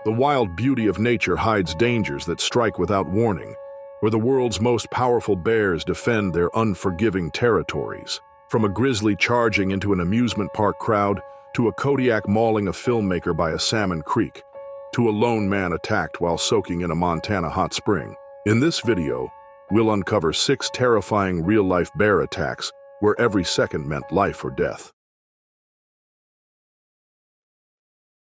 The wild beauty of nature hides dangers that strike without warning, where the world's most powerful bears defend their unforgiving territories. From a grizzly charging into an amusement park crowd, to a Kodiak mauling a filmmaker by a salmon creek, to a lone man attacked while soaking in a Montana hot spring. In this video, we'll uncover 6 terrifying real-life bear attacks where every second meant life or death.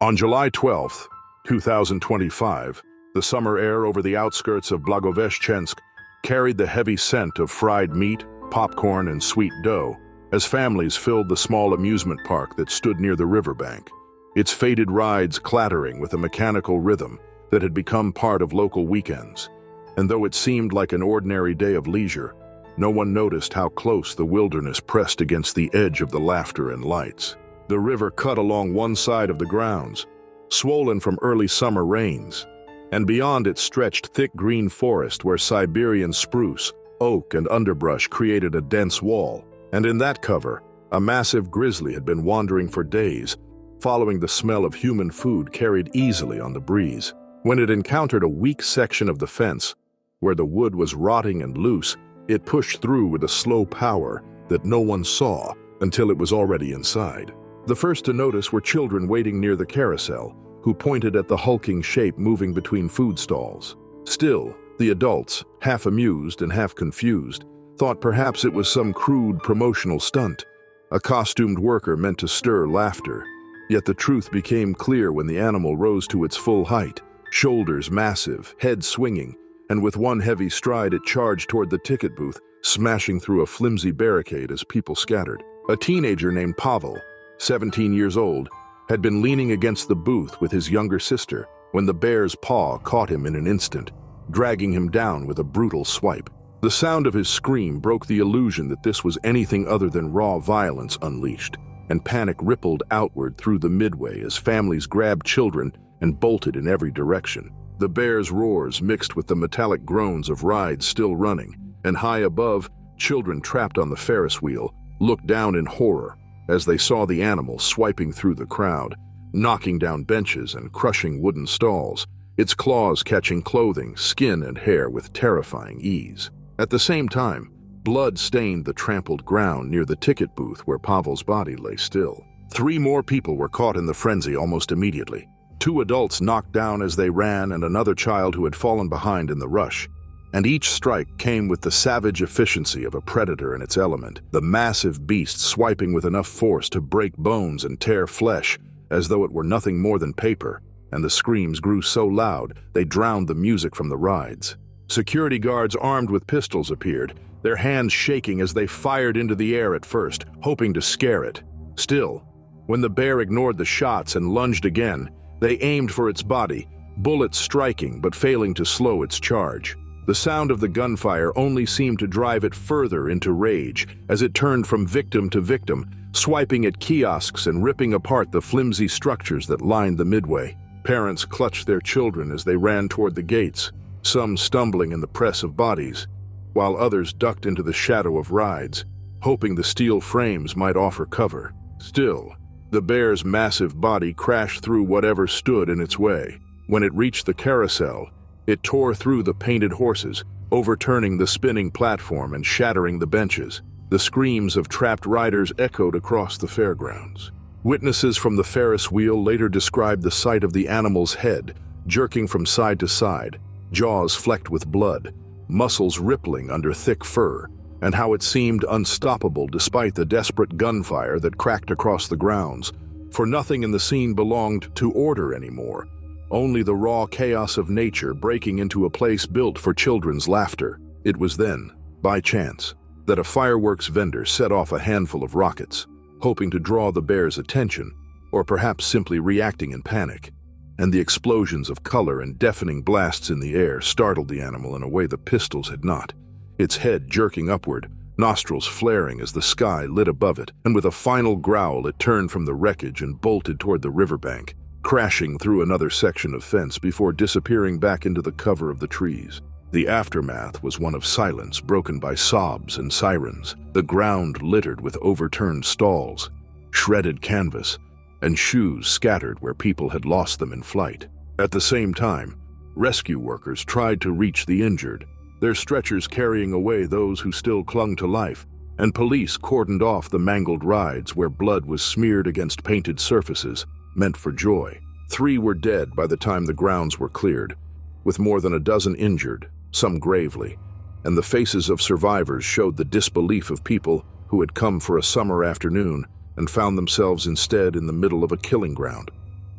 On July 12, 2025, the summer air over the outskirts of Blagoveshchensk carried the heavy scent of fried meat, popcorn, and sweet dough as families filled the small amusement park that stood near the riverbank, its faded rides clattering with a mechanical rhythm that had become part of local weekends. And though it seemed like an ordinary day of leisure, no one noticed how close the wilderness pressed against the edge of the laughter and lights. The river cut along one side of the grounds, swollen from early summer rains, and beyond it stretched thick green forest where Siberian spruce, oak, and underbrush created a dense wall. And in that cover, a massive grizzly had been wandering for days, following the smell of human food carried easily on the breeze. When it encountered a weak section of the fence, where the wood was rotting and loose, it pushed through with a slow power that no one saw until it was already inside. The first to notice were children waiting near the carousel, who pointed at the hulking shape moving between food stalls. Still, the adults, half amused and half confused, thought perhaps it was some crude promotional stunt, a costumed worker meant to stir laughter. Yet the truth became clear when the animal rose to its full height, shoulders massive, head swinging, and with one heavy stride it charged toward the ticket booth, smashing through a flimsy barricade as people scattered. A teenager named Pavel, 17 years old, had been leaning against the booth with his younger sister when the bear's paw caught him in an instant, dragging him down with a brutal swipe. The sound of his scream broke the illusion that this was anything other than raw violence unleashed, and panic rippled outward through the midway as families grabbed children and bolted in every direction. The bear's roars mixed with the metallic groans of rides still running, and high above, children trapped on the Ferris wheel looked down in horror as they saw the animal swiping through the crowd, knocking down benches and crushing wooden stalls, its claws catching clothing, skin, and hair with terrifying ease. At the same time, blood stained the trampled ground near the ticket booth where Pavel's body lay still. 3 more people were caught in the frenzy almost immediately. 2 adults knocked down as they ran and another child who had fallen behind in the rush. And each strike came with the savage efficiency of a predator in its element, the massive beast swiping with enough force to break bones and tear flesh as though it were nothing more than paper, and the screams grew so loud they drowned the music from the rides. Security guards armed with pistols appeared, their hands shaking as they fired into the air at first, hoping to scare it. Still, when the bear ignored the shots and lunged again, they aimed for its body, bullets striking but failing to slow its charge. The sound of the gunfire only seemed to drive it further into rage as it turned from victim to victim, swiping at kiosks and ripping apart the flimsy structures that lined the midway. Parents clutched their children as they ran toward the gates, some stumbling in the press of bodies, while others ducked into the shadow of rides, hoping the steel frames might offer cover. Still, the bear's massive body crashed through whatever stood in its way. When it reached the carousel, it tore through the painted horses, overturning the spinning platform and shattering the benches. The screams of trapped riders echoed across the fairgrounds. Witnesses from the Ferris wheel later described the sight of the animal's head, jerking from side to side, jaws flecked with blood, muscles rippling under thick fur, and how it seemed unstoppable despite the desperate gunfire that cracked across the grounds. For nothing in the scene belonged to order anymore, only the raw chaos of nature breaking into a place built for children's laughter. It was then, by chance, that a fireworks vendor set off a handful of rockets, hoping to draw the bear's attention, or perhaps simply reacting in panic. And the explosions of color and deafening blasts in the air startled the animal in a way the pistols had not, its head jerking upward, nostrils flaring as the sky lit above it, and with a final growl it turned from the wreckage and bolted toward the riverbank, crashing through another section of fence before disappearing back into the cover of the trees. The aftermath was one of silence broken by sobs and sirens, the ground littered with overturned stalls, shredded canvas, and shoes scattered where people had lost them in flight. At the same time, rescue workers tried to reach the injured, their stretchers carrying away those who still clung to life, and police cordoned off the mangled rides where blood was smeared against painted surfaces meant for joy. 3 were dead by the time the grounds were cleared, with more than a dozen injured, some gravely, and the faces of survivors showed the disbelief of people who had come for a summer afternoon and found themselves instead in the middle of a killing ground,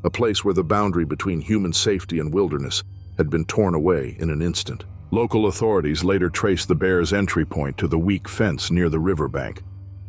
a place where the boundary between human safety and wilderness had been torn away in an instant. Local authorities later traced the bear's entry point to the weak fence near the riverbank,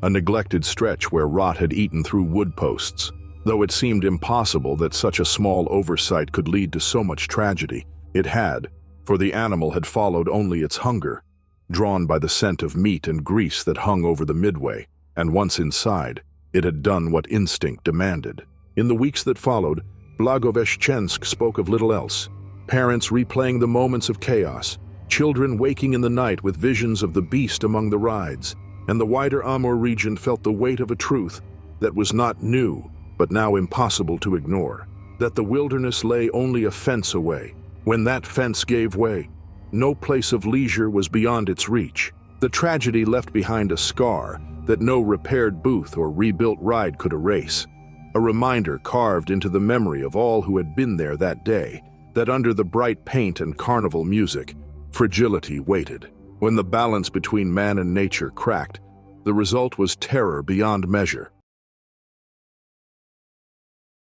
a neglected stretch where rot had eaten through wood posts. Though it seemed impossible that such a small oversight could lead to so much tragedy, it had, for the animal had followed only its hunger, drawn by the scent of meat and grease that hung over the midway, and once inside, it had done what instinct demanded. In the weeks that followed, Blagoveshchensk spoke of little else. Parents replaying the moments of chaos, children waking in the night with visions of the beast among the rides, and the wider Amur region felt the weight of a truth that was not new, but now impossible to ignore, that the wilderness lay only a fence away. When that fence gave way, no place of leisure was beyond its reach. The tragedy left behind a scar that no repaired booth or rebuilt ride could erase, a reminder carved into the memory of all who had been there that day, that under the bright paint and carnival music, fragility waited. When the balance between man and nature cracked, the result was terror beyond measure.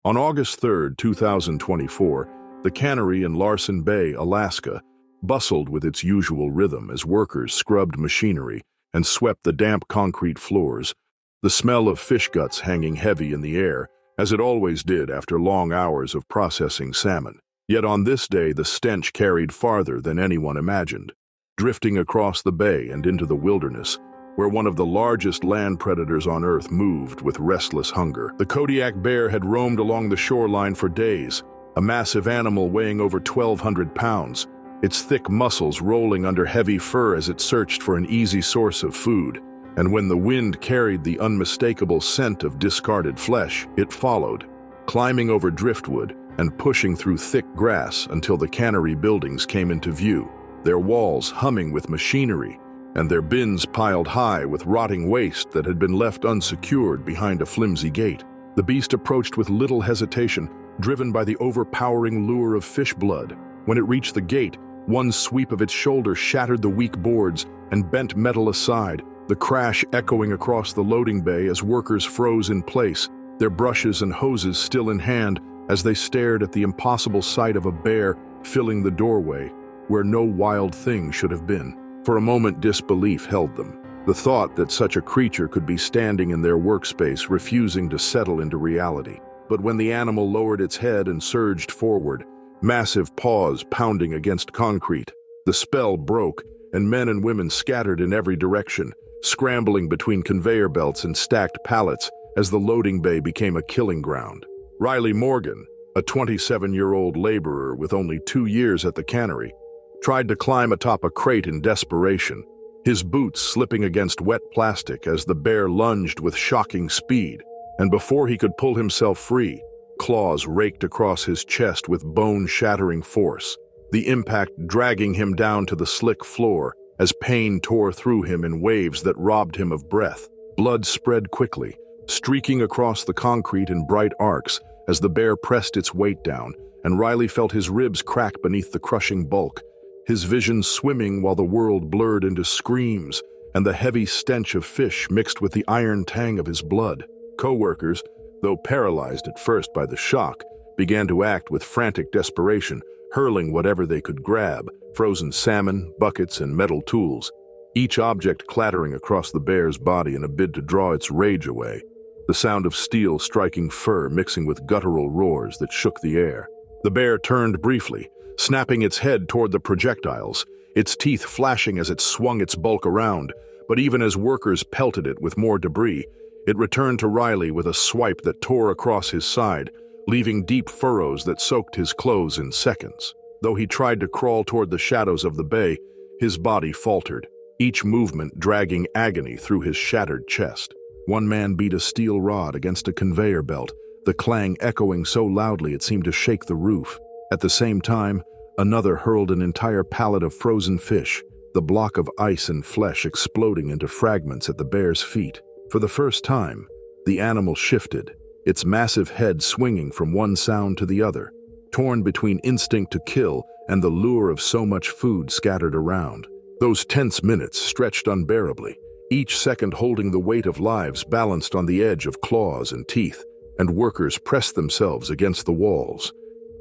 On August 3, 2024, the cannery in Larsen Bay, Alaska, bustled with its usual rhythm as workers scrubbed machinery and swept the damp concrete floors, the smell of fish guts hanging heavy in the air, as it always did after long hours of processing salmon. Yet on this day, the stench carried farther than anyone imagined, drifting across the bay and into the wilderness, where one of the largest land predators on Earth moved with restless hunger. The Kodiak bear had roamed along the shoreline for days, a massive animal weighing over 1,200 pounds, its thick muscles rolling under heavy fur as it searched for an easy source of food. And when the wind carried the unmistakable scent of discarded flesh, it followed, climbing over driftwood and pushing through thick grass until the cannery buildings came into view, their walls humming with machinery and their bins piled high with rotting waste that had been left unsecured behind a flimsy gate. The beast approached with little hesitation, driven by the overpowering lure of fish blood. When it reached the gate, one sweep of its shoulder shattered the weak boards and bent metal aside, the crash echoing across the loading bay as workers froze in place, their brushes and hoses still in hand as they stared at the impossible sight of a bear filling the doorway where no wild thing should have been. For a moment, disbelief held them. The thought that such a creature could be standing in their workspace, refusing to settle into reality. But when the animal lowered its head and surged forward, massive paws pounding against concrete, the spell broke, and men and women scattered in every direction, scrambling between conveyor belts and stacked pallets as the loading bay became a killing ground. Riley Morgan, a 27-year-old laborer with only 2 years at the cannery, tried to climb atop a crate in desperation, his boots slipping against wet plastic as the bear lunged with shocking speed, and before he could pull himself free, claws raked across his chest with bone-shattering force, the impact dragging him down to the slick floor as pain tore through him in waves that robbed him of breath. Blood spread quickly, streaking across the concrete in bright arcs as the bear pressed its weight down, and Riley felt his ribs crack beneath the crushing bulk, his vision swimming while the world blurred into screams and the heavy stench of fish mixed with the iron tang of his blood. Co-workers, though paralyzed at first by the shock, began to act with frantic desperation, hurling whatever they could grab, frozen salmon, buckets, and metal tools, each object clattering across the bear's body in a bid to draw its rage away, the sound of steel striking fur mixing with guttural roars that shook the air. The bear turned briefly, snapping its head toward the projectiles, its teeth flashing as it swung its bulk around, but even as workers pelted it with more debris, it returned to Riley with a swipe that tore across his side, leaving deep furrows that soaked his clothes in seconds. Though he tried to crawl toward the shadows of the bay, his body faltered, each movement dragging agony through his shattered chest. One man beat a steel rod against a conveyor belt, the clang echoing so loudly it seemed to shake the roof. At the same time, another hurled an entire pallet of frozen fish, the block of ice and flesh exploding into fragments at the bear's feet. For the first time, the animal shifted, its massive head swinging from one sound to the other, torn between instinct to kill and the lure of so much food scattered around. Those tense minutes stretched unbearably, each second holding the weight of lives balanced on the edge of claws and teeth, and workers pressed themselves against the walls,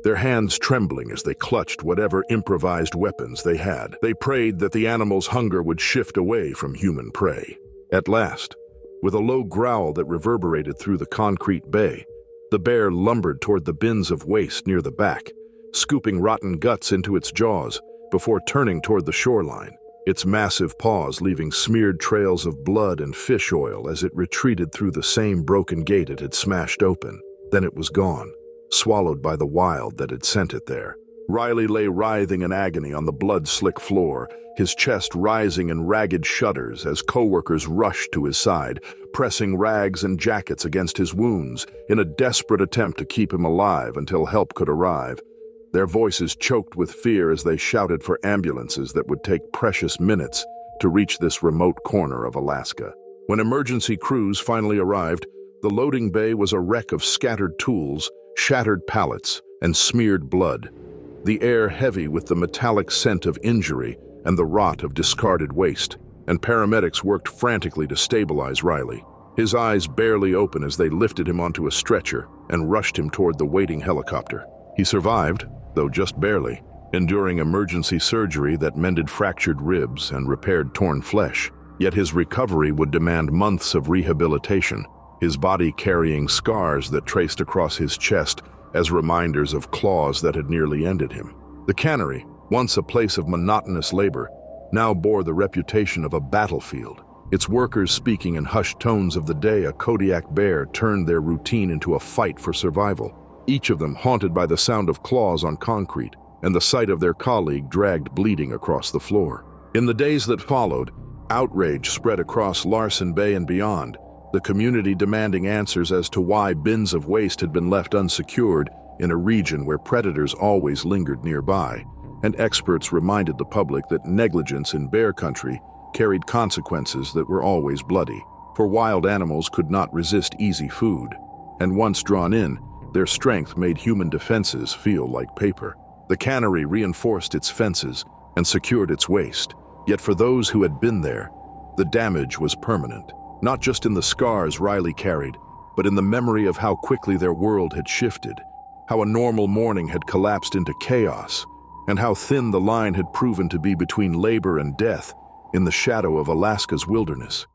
their hands trembling as they clutched whatever improvised weapons they had. They prayed that the animal's hunger would shift away from human prey. At last, with a low growl that reverberated through the concrete bay, the bear lumbered toward the bins of waste near the back, scooping rotten guts into its jaws before turning toward the shoreline, its massive paws leaving smeared trails of blood and fish oil as it retreated through the same broken gate it had smashed open. Then it was gone, swallowed by the wild that had sent it there. Riley lay writhing in agony on the blood-slick floor, his chest rising in ragged shudders as coworkers rushed to his side, pressing rags and jackets against his wounds in a desperate attempt to keep him alive until help could arrive. Their voices choked with fear as they shouted for ambulances that would take precious minutes to reach this remote corner of Alaska. When emergency crews finally arrived, the loading bay was a wreck of scattered tools, shattered pallets, and smeared blood, the air heavy with the metallic scent of injury and the rot of discarded waste, and paramedics worked frantically to stabilize Riley, his eyes barely open as they lifted him onto a stretcher and rushed him toward the waiting helicopter. He survived, though just barely, enduring emergency surgery that mended fractured ribs and repaired torn flesh. Yet his recovery would demand months of rehabilitation, his body carrying scars that traced across his chest as reminders of claws that had nearly ended him. The cannery, once a place of monotonous labor, now bore the reputation of a battlefield, its workers speaking in hushed tones of the day a Kodiak bear turned their routine into a fight for survival, each of them haunted by the sound of claws on concrete and the sight of their colleague dragged bleeding across the floor. In the days that followed, outrage spread across Larsen Bay and beyond, the community demanding answers as to why bins of waste had been left unsecured in a region where predators always lingered nearby, and experts reminded the public that negligence in bear country carried consequences that were always bloody, for wild animals could not resist easy food, and once drawn in, their strength made human defenses feel like paper. The cannery reinforced its fences and secured its waste, yet for those who had been there, the damage was permanent. Not just in the scars Riley carried, but in the memory of how quickly their world had shifted, how a normal morning had collapsed into chaos, and how thin the line had proven to be between labor and death in the shadow of Alaska's wilderness.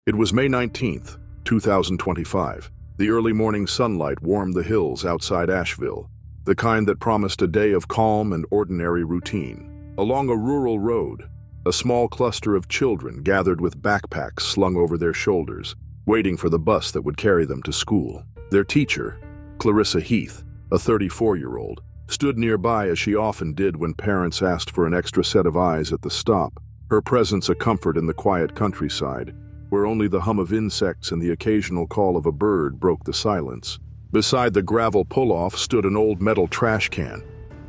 It was May 19th, 2025. The early morning sunlight warmed the hills outside Asheville, the kind that promised a day of calm and ordinary routine. Along a rural road, a small cluster of children gathered with backpacks slung over their shoulders, waiting for the bus that would carry them to school. Their teacher, Clarissa Heath, a 34-year-old, stood nearby as she often did when parents asked for an extra set of eyes at the stop, her presence a comfort in the quiet countryside, where only the hum of insects and the occasional call of a bird broke the silence. Beside the gravel pull-off stood an old metal trash can,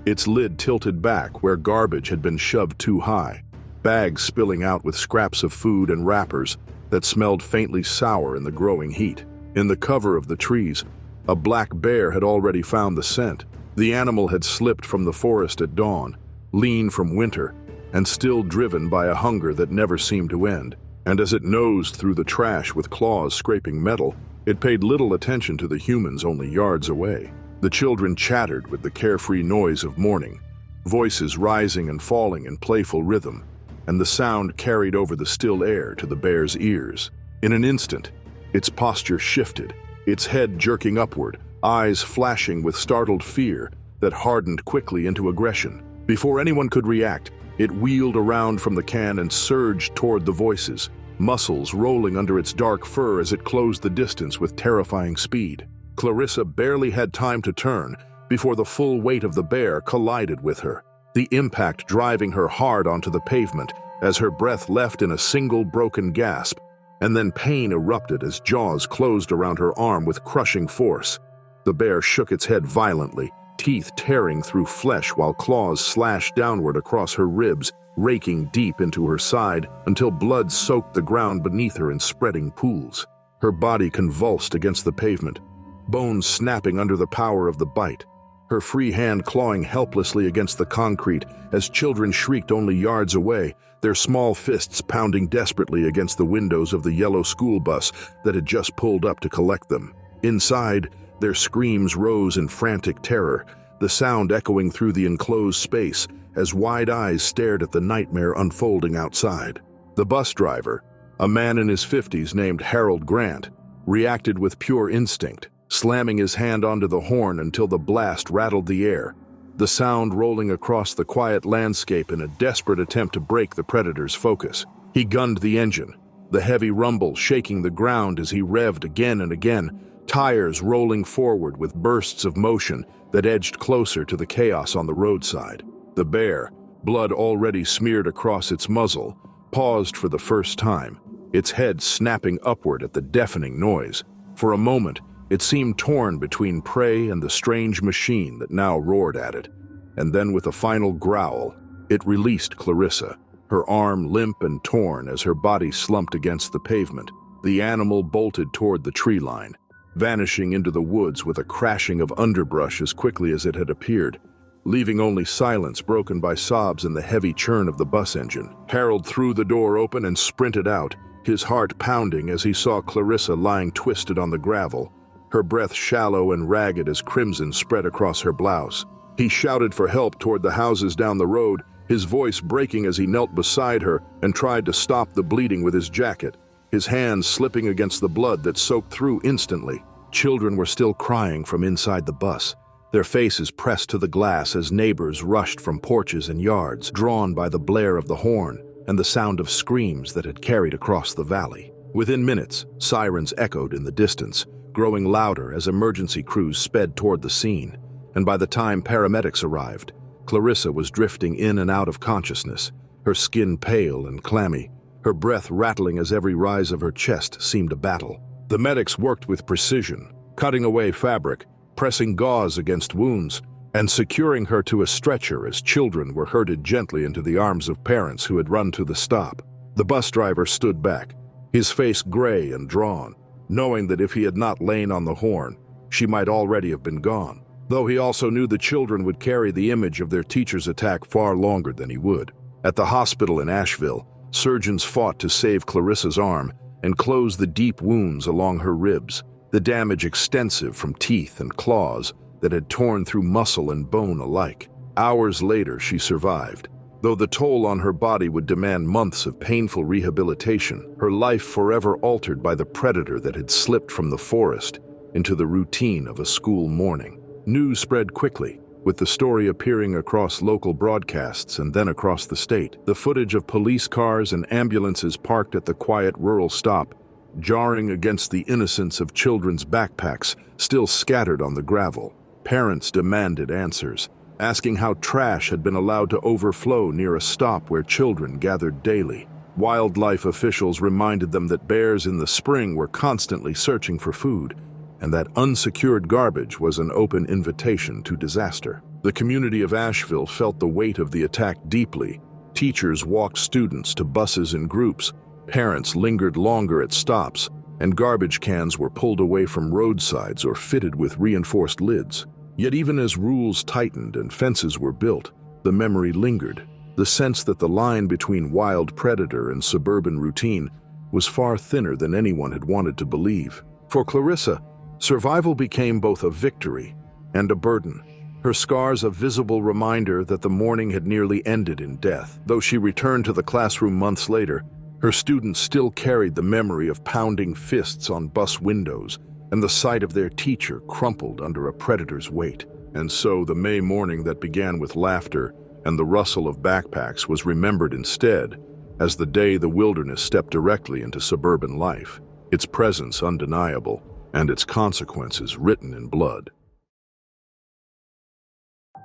its lid tilted back where garbage had been shoved too high, bags spilling out with scraps of food and wrappers that smelled faintly sour in the growing heat. In the cover of the trees, a black bear had already found the scent. The animal had slipped from the forest at dawn, lean from winter, and still driven by a hunger that never seemed to end. And as it nosed through the trash with claws scraping metal, it paid little attention to the humans only yards away. The children chattered with the carefree noise of morning, voices rising and falling in playful rhythm, and the sound carried over the still air to the bear's ears. In an instant, its posture shifted, its head jerking upward, eyes flashing with startled fear that hardened quickly into aggression. Before anyone could react, it wheeled around from the can and surged toward the voices, muscles rolling under its dark fur as it closed the distance with terrifying speed. Clarissa barely had time to turn before the full weight of the bear collided with her, the impact driving her hard onto the pavement as her breath left in a single broken gasp, and then pain erupted as jaws closed around her arm with crushing force. The bear shook its head violently, teeth tearing through flesh while claws slashed downward across her ribs, raking deep into her side until blood soaked the ground beneath her in spreading pools. Her body convulsed against the pavement, bones snapping under the power of the bite, her free hand clawing helplessly against the concrete as children shrieked only yards away, their small fists pounding desperately against the windows of the yellow school bus that had just pulled up to collect them. Inside, their screams rose in frantic terror, the sound echoing through the enclosed space as wide eyes stared at the nightmare unfolding outside. The bus driver, a man in his 50s named Harold Grant, reacted with pure instinct, slamming his hand onto the horn until the blast rattled the air, the sound rolling across the quiet landscape in a desperate attempt to break the predator's focus. He gunned the engine, the heavy rumble shaking the ground as he revved again and again, tires rolling forward with bursts of motion that edged closer to the chaos on the roadside. The bear, blood already smeared across its muzzle, paused for the first time, its head snapping upward at the deafening noise. For a moment, it seemed torn between prey and the strange machine that now roared at it. And then with a final growl, it released Clarissa, her arm limp and torn as her body slumped against the pavement. The animal bolted toward the tree line, vanishing into the woods with a crashing of underbrush as quickly as it had appeared, leaving only silence broken by sobs and the heavy churn of the bus engine. Harold threw the door open and sprinted out, his heart pounding as he saw Clarissa lying twisted on the gravel, her breath shallow and ragged as crimson spread across her blouse. He shouted for help toward the houses down the road, his voice breaking as he knelt beside her and tried to stop the bleeding with his jacket, his hands slipping against the blood that soaked through instantly. Children were still crying from inside the bus, their faces pressed to the glass as neighbors rushed from porches and yards, drawn by the blare of the horn and the sound of screams that had carried across the valley. Within minutes, sirens echoed in the distance, growing louder as emergency crews sped toward the scene, and by the time paramedics arrived, Clarissa was drifting in and out of consciousness, her skin pale and clammy, her breath rattling as every rise of her chest seemed a battle. The medics worked with precision, cutting away fabric, pressing gauze against wounds, and securing her to a stretcher as children were herded gently into the arms of parents who had run to the stop. The bus driver stood back, his face gray and drawn, knowing that if he had not lain on the horn, she might already have been gone, though he also knew the children would carry the image of their teacher's attack far longer than he would. At the hospital in Asheville, surgeons fought to save Clarissa's arm and close the deep wounds along her ribs, the damage extensive from teeth and claws that had torn through muscle and bone alike. Hours later, she survived. Though the toll on her body would demand months of painful rehabilitation, her life forever altered by the predator that had slipped from the forest into the routine of a school morning. News spread quickly, with the story appearing across local broadcasts and then across the state. The footage of police cars and ambulances parked at the quiet rural stop, jarring against the innocence of children's backpacks still scattered on the gravel. Parents demanded answers, asking how trash had been allowed to overflow near a stop where children gathered daily. Wildlife officials reminded them that bears in the spring were constantly searching for food, and that unsecured garbage was an open invitation to disaster. The community of Asheville felt the weight of the attack deeply. Teachers walked students to buses in groups, parents lingered longer at stops, and garbage cans were pulled away from roadsides or fitted with reinforced lids. Yet even as rules tightened and fences were built, the memory lingered, the sense that the line between wild predator and suburban routine was far thinner than anyone had wanted to believe. For Clarissa, survival became both a victory and a burden, her scars a visible reminder that the morning had nearly ended in death. Though she returned to the classroom months later, her students still carried the memory of pounding fists on bus windows and the sight of their teacher crumpled under a predator's weight. And so the May morning that began with laughter and the rustle of backpacks was remembered instead as the day the wilderness stepped directly into suburban life, its presence undeniable and its consequences written in blood.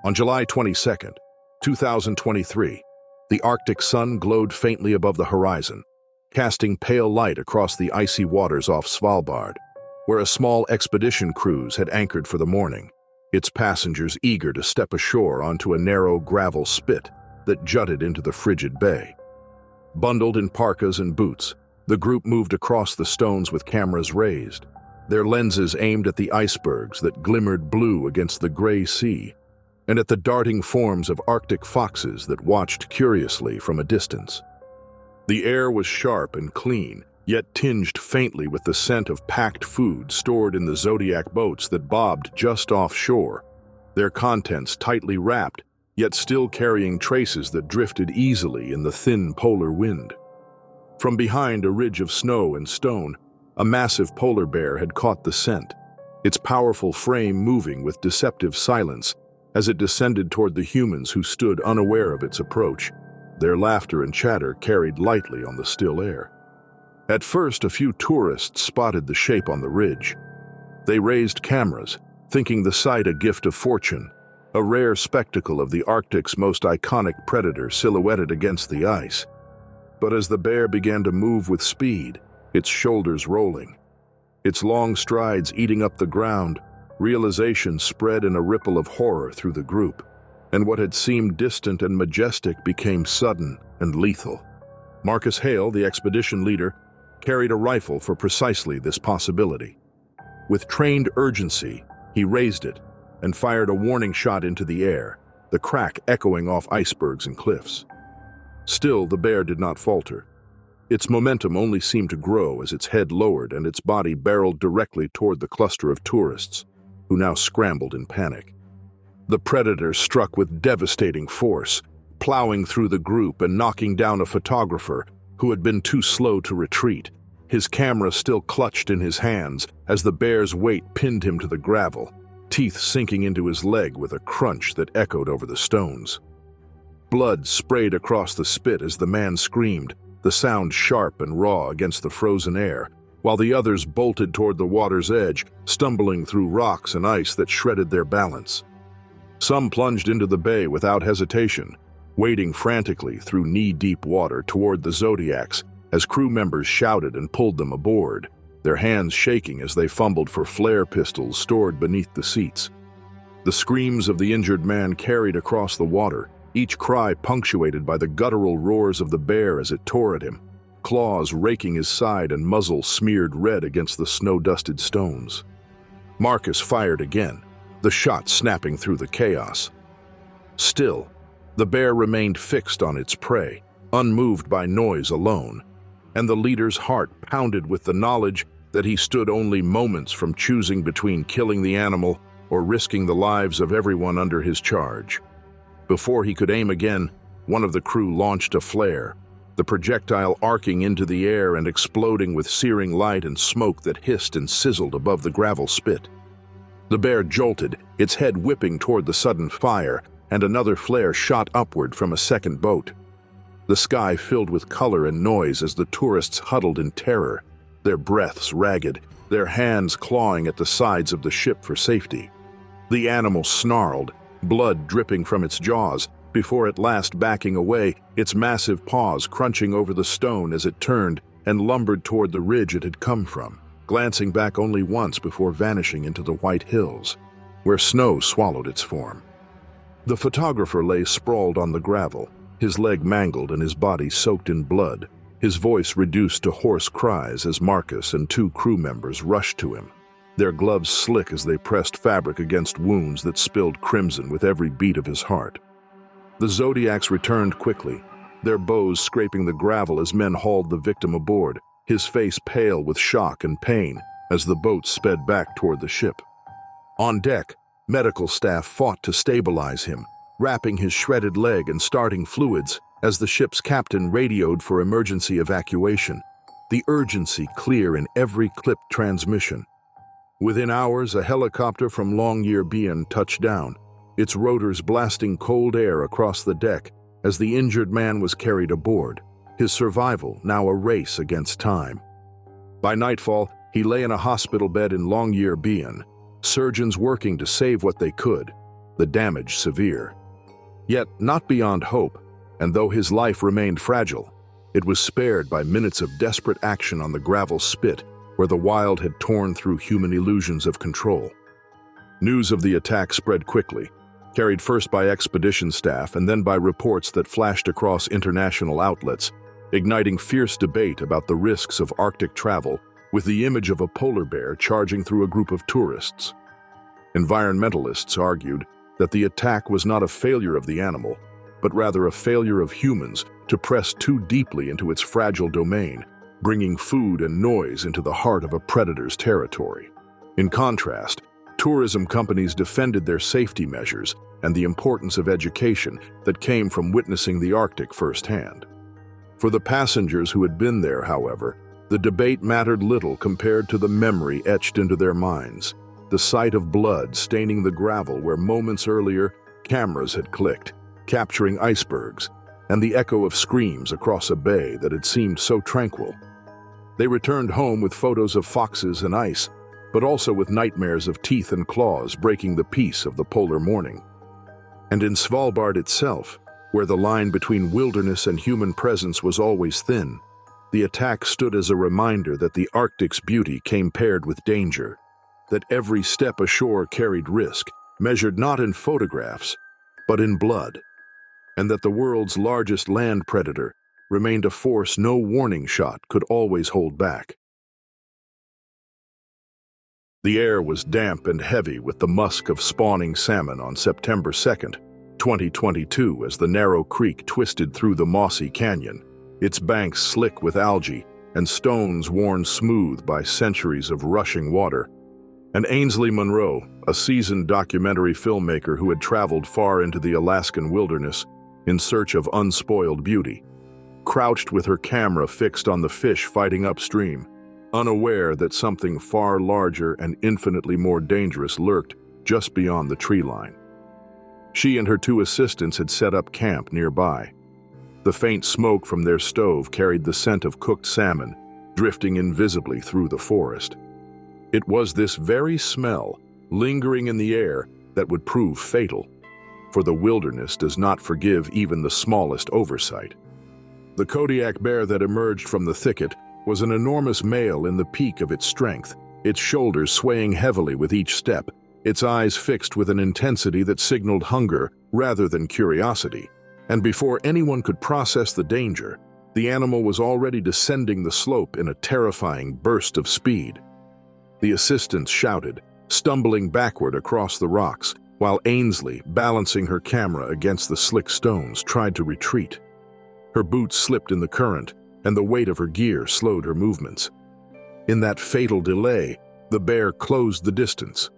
On July 22, 2023, the Arctic sun glowed faintly above the horizon, casting pale light across the icy waters off Svalbard. where a small expedition cruise had anchored for the morning, its passengers eager to step ashore onto a narrow gravel spit that jutted into the frigid bay. Bundled in parkas and boots, the group moved across the stones with cameras raised, their lenses aimed at the icebergs that glimmered blue against the gray sea, and at the darting forms of Arctic foxes that watched curiously from a distance. The air was sharp and clean, yet tinged faintly with the scent of packed food stored in the Zodiac boats that bobbed just offshore, their contents tightly wrapped, yet still carrying traces that drifted easily in the thin polar wind. From behind a ridge of snow and stone, a massive polar bear had caught the scent, its powerful frame moving with deceptive silence as it descended toward the humans who stood unaware of its approach, their laughter and chatter carried lightly on the still air. At first, a few tourists spotted the shape on the ridge. They raised cameras, thinking the sight a gift of fortune, a rare spectacle of the Arctic's most iconic predator silhouetted against the ice. But as the bear began to move with speed, its shoulders rolling, its long strides eating up the ground, realization spread in a ripple of horror through the group, and what had seemed distant and majestic became sudden and lethal. Marcus Hale, the expedition leader, carried a rifle for precisely this possibility. With trained urgency, he raised it and fired a warning shot into the air, the crack echoing off icebergs and cliffs. Still, the bear did not falter. Its momentum only seemed to grow as its head lowered and its body barreled directly toward the cluster of tourists, who now scrambled in panic. The predator struck with devastating force, plowing through the group and knocking down a photographer who had been too slow to retreat, his camera still clutched in his hands as the bear's weight pinned him to the gravel, teeth sinking into his leg with a crunch that echoed over the stones. Blood sprayed across the spit as the man screamed, the sound sharp and raw against the frozen air, while the others bolted toward the water's edge, stumbling through rocks and ice that shredded their balance. Some plunged into the bay without hesitation, wading frantically through knee-deep water toward the Zodiacs as crew members shouted and pulled them aboard, their hands shaking as they fumbled for flare pistols stored beneath the seats. The screams of the injured man carried across the water, each cry punctuated by the guttural roars of the bear as it tore at him, claws raking his side and muzzle smeared red against the snow-dusted stones. Marcus fired again, the shot snapping through the chaos. Still, the bear remained fixed on its prey, unmoved by noise alone, and the leader's heart pounded with the knowledge that he stood only moments from choosing between killing the animal or risking the lives of everyone under his charge. Before he could aim again, one of the crew launched a flare, the projectile arcing into the air and exploding with searing light and smoke that hissed and sizzled above the gravel spit. The bear jolted, its head whipping toward the sudden fire, and another flare shot upward from a second boat. The sky filled with color and noise as the tourists huddled in terror, their breaths ragged, their hands clawing at the sides of the ship for safety. The animal snarled, blood dripping from its jaws, before at last backing away, its massive paws crunching over the stone as it turned and lumbered toward the ridge it had come from, glancing back only once before vanishing into the white hills, where snow swallowed its form. The photographer lay sprawled on the gravel, his leg mangled and his body soaked in blood, his voice reduced to hoarse cries as Marcus and two crew members rushed to him, their gloves slick as they pressed fabric against wounds that spilled crimson with every beat of his heart. The Zodiacs returned quickly, their bows scraping the gravel as men hauled the victim aboard, his face pale with shock and pain as the boat sped back toward the ship. On deck, medical staff fought to stabilize him, wrapping his shredded leg and starting fluids as the ship's captain radioed for emergency evacuation, the urgency clear in every clipped transmission. Within hours, a helicopter from Longyearbyen touched down, its rotors blasting cold air across the deck as the injured man was carried aboard, his survival now a race against time. By nightfall, he lay in a hospital bed in Longyearbyen, surgeons working to save what they could, the damage severe. Yet not beyond hope, and though his life remained fragile, it was spared by minutes of desperate action on the gravel spit where the wild had torn through human illusions of control. News of the attack spread quickly, carried first by expedition staff and then by reports that flashed across international outlets, igniting fierce debate about the risks of Arctic travel with the image of a polar bear charging through a group of tourists. Environmentalists argued that the attack was not a failure of the animal, but rather a failure of humans to press too deeply into its fragile domain, bringing food and noise into the heart of a predator's territory. In contrast, tourism companies defended their safety measures and the importance of education that came from witnessing the Arctic firsthand. For the passengers who had been there, however, the debate mattered little compared to the memory etched into their minds, the sight of blood staining the gravel where moments earlier cameras had clicked, capturing icebergs, and the echo of screams across a bay that had seemed so tranquil. They returned home with photos of foxes and ice, but also with nightmares of teeth and claws breaking the peace of the polar morning. And in Svalbard itself, where the line between wilderness and human presence was always thin, the attack stood as a reminder that the Arctic's beauty came paired with danger, that every step ashore carried risk, measured not in photographs, but in blood, and that the world's largest land predator remained a force no warning shot could always hold back. The air was damp and heavy with the musk of spawning salmon on September 2nd, 2022, as the narrow creek twisted through the mossy canyon, its banks slick with algae and stones worn smooth by centuries of rushing water. And Ainsley Monroe, a seasoned documentary filmmaker who had traveled far into the Alaskan wilderness in search of unspoiled beauty, crouched with her camera fixed on the fish fighting upstream, unaware that something far larger and infinitely more dangerous lurked just beyond the tree line. She and her two assistants had set up camp nearby. The faint smoke from their stove carried the scent of cooked salmon, drifting invisibly through the forest. It was this very smell, lingering in the air, that would prove fatal, for the wilderness does not forgive even the smallest oversight. The Kodiak bear that emerged from the thicket was an enormous male in the peak of its strength, its shoulders swaying heavily with each step, its eyes fixed with an intensity that signaled hunger rather than curiosity. And before anyone could process the danger, the animal was already descending the slope in a terrifying burst of speed. The assistants shouted, stumbling backward across the rocks, while Ainsley, balancing her camera against the slick stones, tried to retreat. Her boots slipped in the current, and the weight of her gear slowed her movements. In that fatal delay, the bear closed the distance.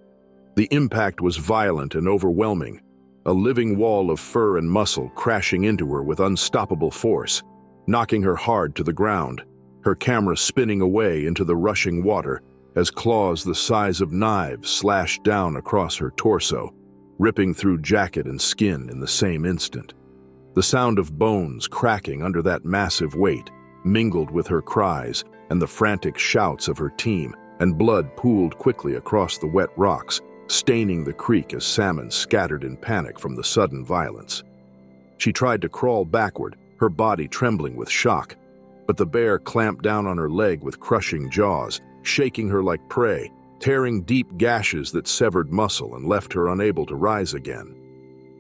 The impact was violent and overwhelming, a living wall of fur and muscle crashing into her with unstoppable force, knocking her hard to the ground, her camera spinning away into the rushing water as claws the size of knives slashed down across her torso, ripping through jacket and skin in the same instant. The sound of bones cracking under that massive weight mingled with her cries and the frantic shouts of her team, and blood pooled quickly across the wet rocks, staining the creek as salmon scattered in panic from the sudden violence. She tried to crawl backward, her body trembling with shock, but the bear clamped down on her leg with crushing jaws, shaking her like prey, tearing deep gashes that severed muscle and left her unable to rise again.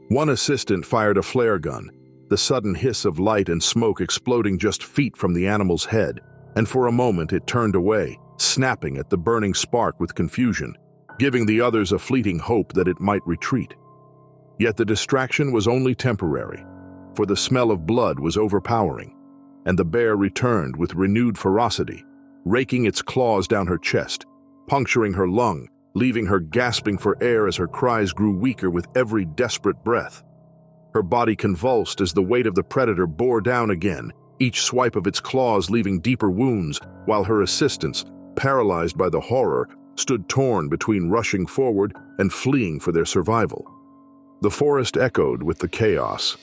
One assistant fired a flare gun, the sudden hiss of light and smoke exploding just feet from the animal's head, and for a moment it turned away, snapping at the burning spark with confusion, giving the others a fleeting hope that it might retreat. Yet the distraction was only temporary, for the smell of blood was overpowering, and the bear returned with renewed ferocity, raking its claws down her chest, puncturing her lung, leaving her gasping for air as her cries grew weaker with every desperate breath. Her body convulsed as the weight of the predator bore down again, each swipe of its claws leaving deeper wounds, while her assistants, paralyzed by the horror, stood torn between rushing forward and fleeing for their survival. The forest echoed with the chaos.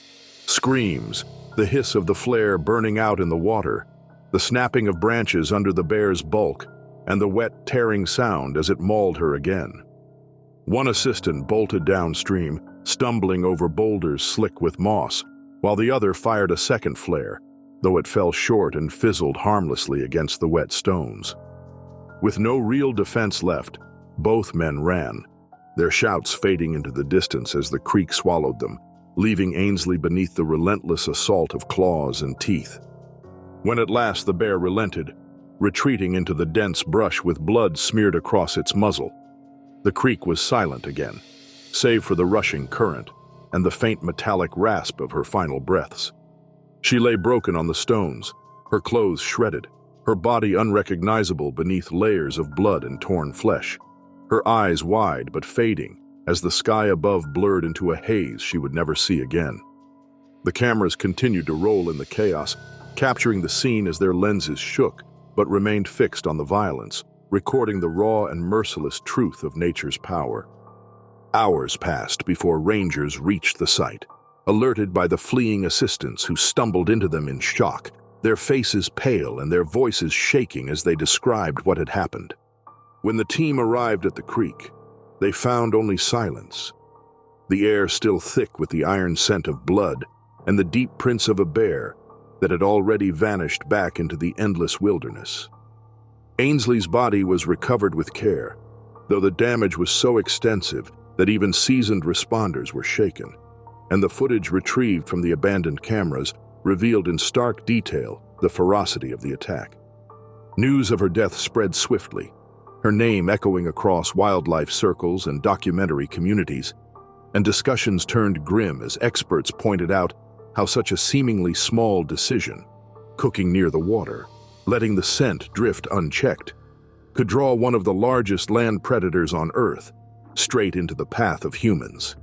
Screams, the hiss of the flare burning out in the water, the snapping of branches under the bear's bulk, and the wet, tearing sound as it mauled her again. One assistant bolted downstream, stumbling over boulders slick with moss, while the other fired a second flare, though it fell short and fizzled harmlessly against the wet stones. With no real defense left, both men ran, their shouts fading into the distance as the creek swallowed them, leaving Ainsley beneath the relentless assault of claws and teeth. When at last the bear relented, retreating into the dense brush with blood smeared across its muzzle, the creek was silent again, save for the rushing current and the faint metallic rasp of her final breaths. She lay broken on the stones, her clothes shredded, her body unrecognizable beneath layers of blood and torn flesh, her eyes wide but fading as the sky above blurred into a haze she would never see again. The cameras continued to roll in the chaos, capturing the scene as their lenses shook but remained fixed on the violence, recording the raw and merciless truth of nature's power. Hours passed before rangers reached the site, alerted by the fleeing assistants who stumbled into them in shock, their faces pale and their voices shaking as they described what had happened. When the team arrived at the creek, they found only silence, the air still thick with the iron scent of blood and the deep prints of a bear that had already vanished back into the endless wilderness. Ainsley's body was recovered with care, though the damage was so extensive that even seasoned responders were shaken, and the footage retrieved from the abandoned cameras revealed in stark detail the ferocity of the attack. News of her death spread swiftly, her name echoing across wildlife circles and documentary communities, and discussions turned grim as experts pointed out how such a seemingly small decision, cooking near the water, letting the scent drift unchecked, could draw one of the largest land predators on Earth straight into the path of humans.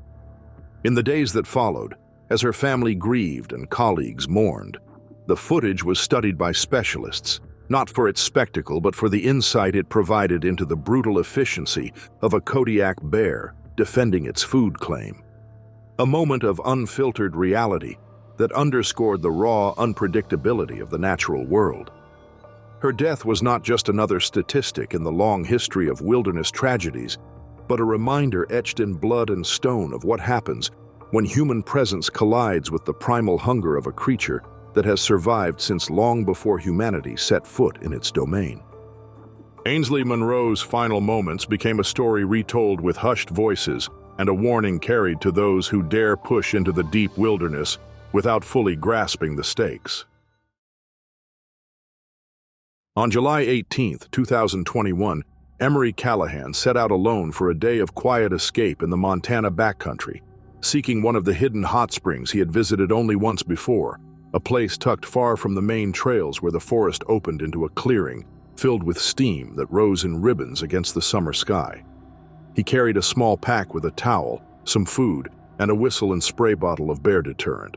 In the days that followed, as her family grieved and colleagues mourned, the footage was studied by specialists, not for its spectacle but for the insight it provided into the brutal efficiency of a Kodiak bear defending its food claim. A moment of unfiltered reality that underscored the raw unpredictability of the natural world. Her death was not just another statistic in the long history of wilderness tragedies, but a reminder etched in blood and stone of what happens when human presence collides with the primal hunger of a creature that has survived since long before humanity set foot in its domain. Ainsley Monroe's final moments became a story retold with hushed voices and a warning carried to those who dare push into the deep wilderness without fully grasping the stakes. On July 18, 2021, Emery Callahan set out alone for a day of quiet escape in the Montana backcountry, seeking one of the hidden hot springs he had visited only once before, a place tucked far from the main trails where the forest opened into a clearing filled with steam that rose in ribbons against the summer sky. He carried a small pack with a towel, some food, and a whistle and spray bottle of bear deterrent.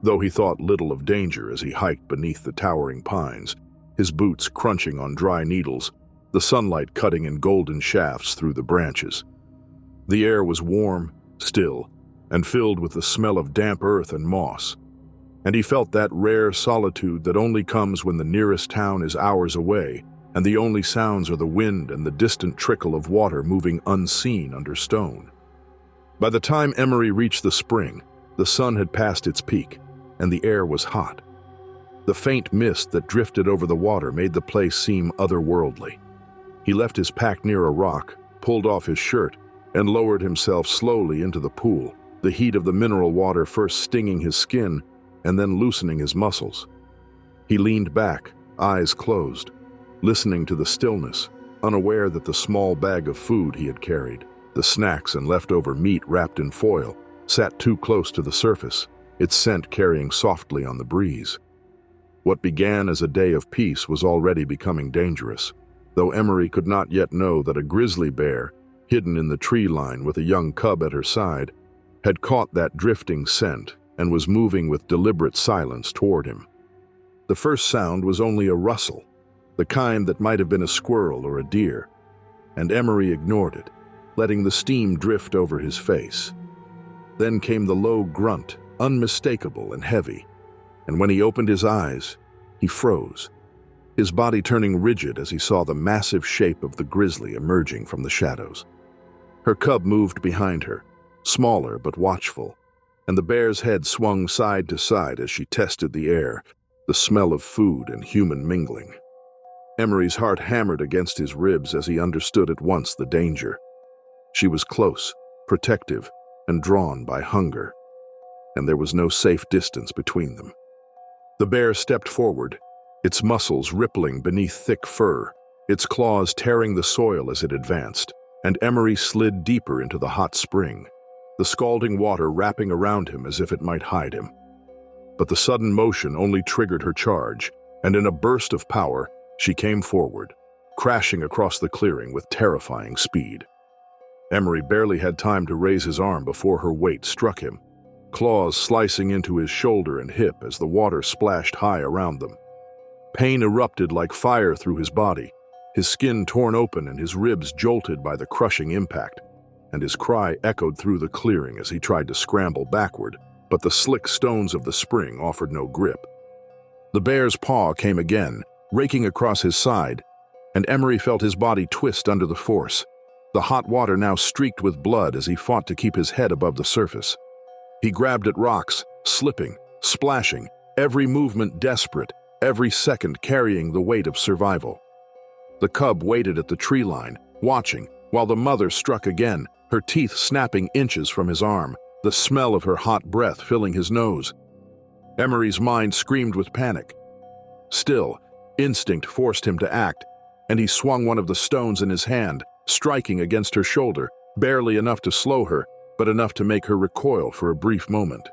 Though he thought little of danger as he hiked beneath the towering pines, his boots crunching on dry needles, the sunlight cutting in golden shafts through the branches. The air was warm, still, and filled with the smell of damp earth and moss, and he felt that rare solitude that only comes when the nearest town is hours away and the only sounds are the wind and the distant trickle of water moving unseen under stone. By the time Emery reached the spring, the sun had passed its peak, and the air was hot. The faint mist that drifted over the water made the place seem otherworldly. He left his pack near a rock, pulled off his shirt, and lowered himself slowly into the pool, the heat of the mineral water first stinging his skin and then loosening his muscles. He leaned back, eyes closed, listening to the stillness, unaware that the small bag of food he had carried, the snacks and leftover meat wrapped in foil, sat too close to the surface, its scent carrying softly on the breeze. What began as a day of peace was already becoming dangerous, though Emery could not yet know that a grizzly bear, hidden in the tree line with a young cub at her side, had caught that drifting scent and was moving with deliberate silence toward him. The first sound was only a rustle, the kind that might have been a squirrel or a deer, and Emery ignored it, letting the steam drift over his face. Then came the low grunt, unmistakable and heavy, and when he opened his eyes, he froze, his body turning rigid as he saw the massive shape of the grizzly emerging from the shadows. Her cub moved behind her, smaller but watchful, and the bear's head swung side to side as she tested the air, the smell of food and human mingling. Emery's heart hammered against his ribs as he understood at once the danger. She was close, protective, and drawn by hunger, and there was no safe distance between them. The bear stepped forward, its muscles rippling beneath thick fur, its claws tearing the soil as it advanced, and Emery slid deeper into the hot spring, the scalding water wrapping around him as if it might hide him. But the sudden motion only triggered her charge, and in a burst of power, she came forward, crashing across the clearing with terrifying speed. Emery barely had time to raise his arm before her weight struck him, claws slicing into his shoulder and hip as the water splashed high around them. Pain erupted like fire through his body, his skin torn open and his ribs jolted by the crushing impact, and his cry echoed through the clearing as he tried to scramble backward, but the slick stones of the spring offered no grip. The bear's paw came again, raking across his side, and Emery felt his body twist under the force, the hot water now streaked with blood as he fought to keep his head above the surface. He grabbed at rocks, slipping, splashing, every movement desperate, every second carrying the weight of survival. The cub waited at the tree line, watching, while the mother struck again, her teeth snapping inches from his arm, the smell of her hot breath filling his nose. Emery's mind screamed with panic. Still, instinct forced him to act, and he swung one of the stones in his hand, striking against her shoulder, barely enough to slow her, but enough to make her recoil for a brief moment.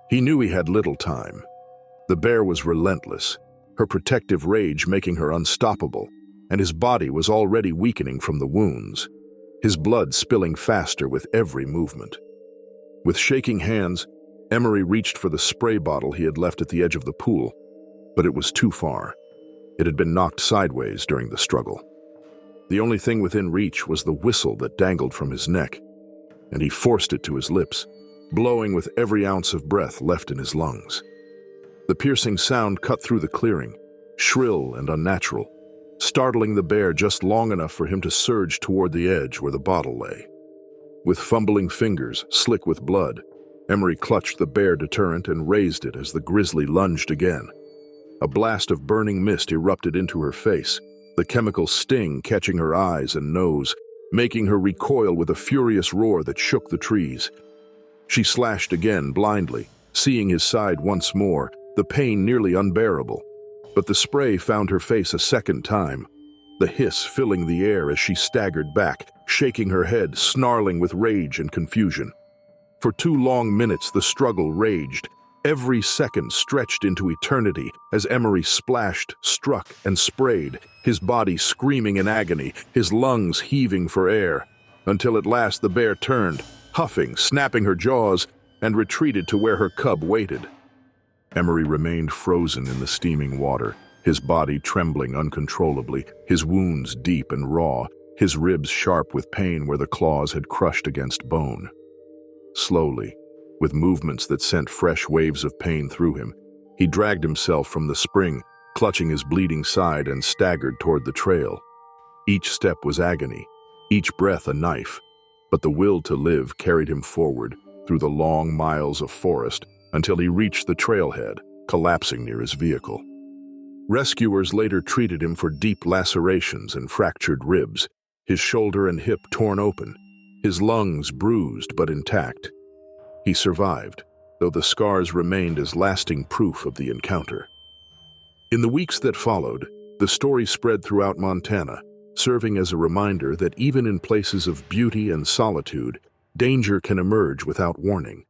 He knew he had little time. The bear was relentless, her protective rage making her unstoppable, and his body was already weakening from the wounds, his blood spilling faster with every movement. With shaking hands, Emery reached for the spray bottle he had left at the edge of the pool, but it was too far. It had been knocked sideways during the struggle. The only thing within reach was the whistle that dangled from his neck, and he forced it to his lips, blowing with every ounce of breath left in his lungs. The piercing sound cut through the clearing, shrill and unnatural, startling the bear just long enough for him to surge toward the edge where the bottle lay. With fumbling fingers, slick with blood, Emery clutched the bear deterrent and raised it as the grizzly lunged again. A blast of burning mist erupted into her face, the chemical sting catching her eyes and nose, making her recoil with a furious roar that shook the trees. She slashed again blindly, seeing his side once more, the pain nearly unbearable. But the spray found her face a second time, the hiss filling the air as she staggered back, shaking her head, snarling with rage and confusion. For 2 long minutes the struggle raged, every second stretched into eternity as Emery splashed, struck, and sprayed, his body screaming in agony, his lungs heaving for air, until at last the bear turned, huffing, snapping her jaws, and retreated to where her cub waited. Emery remained frozen in the steaming water, his body trembling uncontrollably, his wounds deep and raw, his ribs sharp with pain where the claws had crushed against bone. Slowly, with movements that sent fresh waves of pain through him, he dragged himself from the spring, clutching his bleeding side, and staggered toward the trail. Each step was agony, each breath a knife, but the will to live carried him forward through the long miles of forest until he reached the trailhead, collapsing near his vehicle. Rescuers later treated him for deep lacerations and fractured ribs, his shoulder and hip torn open, his lungs bruised but intact. He survived, though the scars remained as lasting proof of the encounter. In the weeks that followed, the story spread throughout Montana, serving as a reminder that even in places of beauty and solitude, danger can emerge without warning.